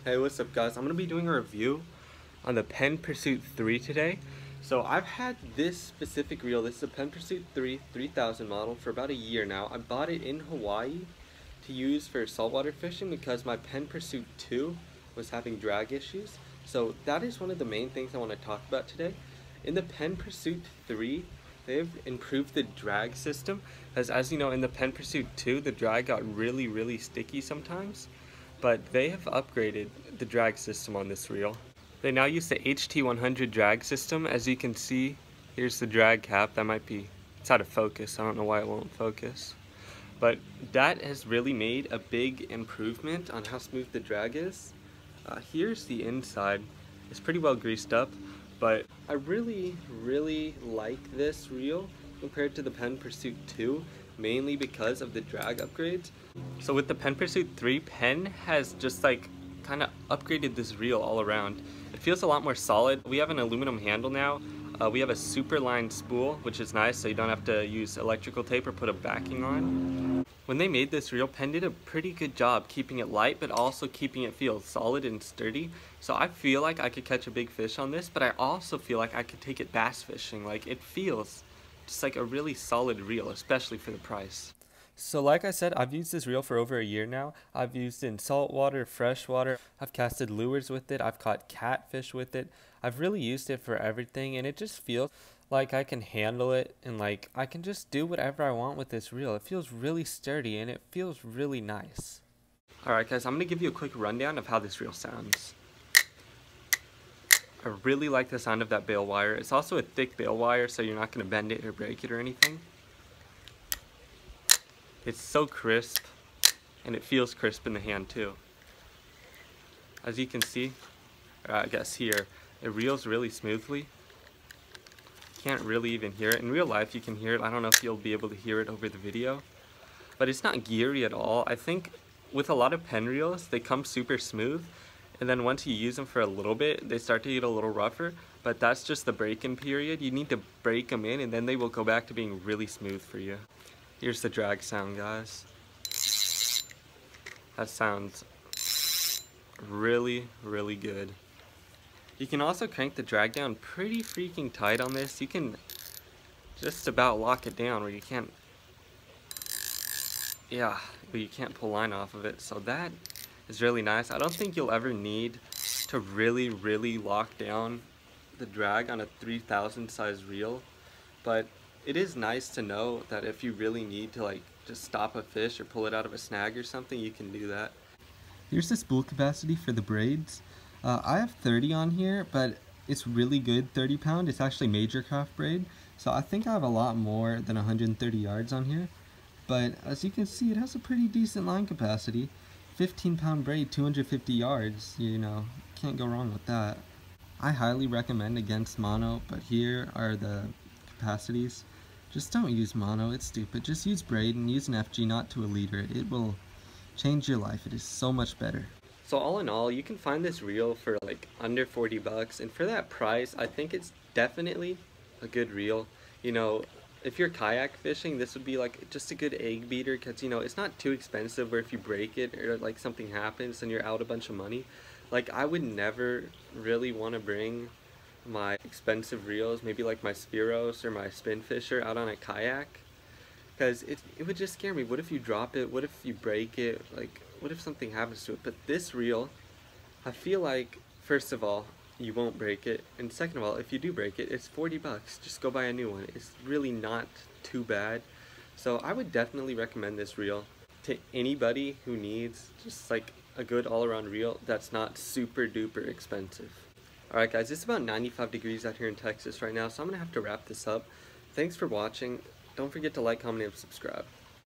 Hey, what's up guys? I'm going to be doing a review on the PENN PURSUIT 3 today. So I've had this specific reel. This is a PENN PURSUIT 3 3000 model for about a year now. I bought it in Hawaii to use for saltwater fishing because my PENN PURSUIT 2 was having drag issues. So that is one of the main things I want to talk about today. In the PENN PURSUIT 3, they've improved the drag system, as you know, in the PENN PURSUIT 2 the drag got really sticky sometimes. But they have upgraded the drag system on this reel. They now use the HT100 drag system. As you can see, here's the drag cap. It's out of focus. I don't know why it won't focus. But that has really made a big improvement on how smooth the drag is. Here's the inside. It's pretty well greased up, but I really like this reel compared to the PENN PURSUIT 2, mainly because of the drag upgrades. So with the PENN PURSUIT 3, Penn has just kind of upgraded this reel all around. It feels a lot more solid. We have an aluminum handle now. We have a super line spool, which is nice, so you don't have to use electrical tape or put a backing on. When they made this reel, Penn did a pretty good job keeping it light, but also keeping it feel solid and sturdy. So I feel like I could catch a big fish on this, but I also feel like I could take it bass fishing. Like, it feels just like a really solid reel, especially for the price. So like I said, I've used this reel for over a year now. I've used it in saltwater, freshwater. I've casted lures with it. I've caught catfish with it. I've really used it for everything, and it just feels like I can handle it, and like I can just do whatever I want with this reel. It feels really sturdy and it feels really nice. Alright guys, I'm going to give you a quick rundown of how this reel sounds. I really like the sound of that bail wire. It's also a thick bail wire, so you're not going to bend it or break it or anything. It's so crisp, and it feels crisp in the hand too. As you can see, I guess here, it reels really smoothly. You can't really even hear it. In real life you can hear it. I don't know if you'll be able to hear it over the video, but it's not geary at all. I think with a lot of Penn reels, they come super smooth, and then once you use them for a little bit, they start to get a little rougher, but that's just the break-in period. You need to break them in, and then they will go back to being really smooth for you. Here's the drag sound, guys. That sounds really good. You can also crank the drag down pretty freaking tight on this. You can just about lock it down where you can't, but you can't pull line off of it. So that is really nice. I don't think you'll ever need to really lock down the drag on a 3000 size reel, but it is nice to know that if you really need to just stop a fish or pull it out of a snag or something, you can do that. Here's the spool capacity for the braids. I have 30 on here, but it's really good 30 pound. It's actually major craft braid, so I think I have a lot more than 130 yards on here. But as you can see, it has a pretty decent line capacity. 15 pound braid, 250 yards, you know, can't go wrong with that. I highly recommend against mono, but here are the capacities. Just don't use mono, it's stupid. Just use braid and use an FG, not to a leader. It will change your life. It is so much better. So all in all, you can find this reel for under 40 bucks, and for that price, I think it's definitely a good reel. You know, if you're kayak fishing, this would be just a good egg beater, because you know, it's not too expensive where if you break it or something happens and you're out a bunch of money. I would never really want to bring my expensive reels, maybe my Spiros or my Spin Fisher, out on a kayak, because it would just scare me. What if you drop it? What if you break it? What if something happens to it? But this reel, I feel like, first of all, you won't break it, and second of all, if you do break it, it's 40 bucks. Just go buy a new one. It's really not too bad. So I would definitely recommend this reel to anybody who needs just a good all-around reel that's not super duper expensive. Alright guys, it's about 95 degrees out here in Texas right now, so I'm going to have to wrap this up. Thanks for watching. Don't forget to like, comment, and subscribe.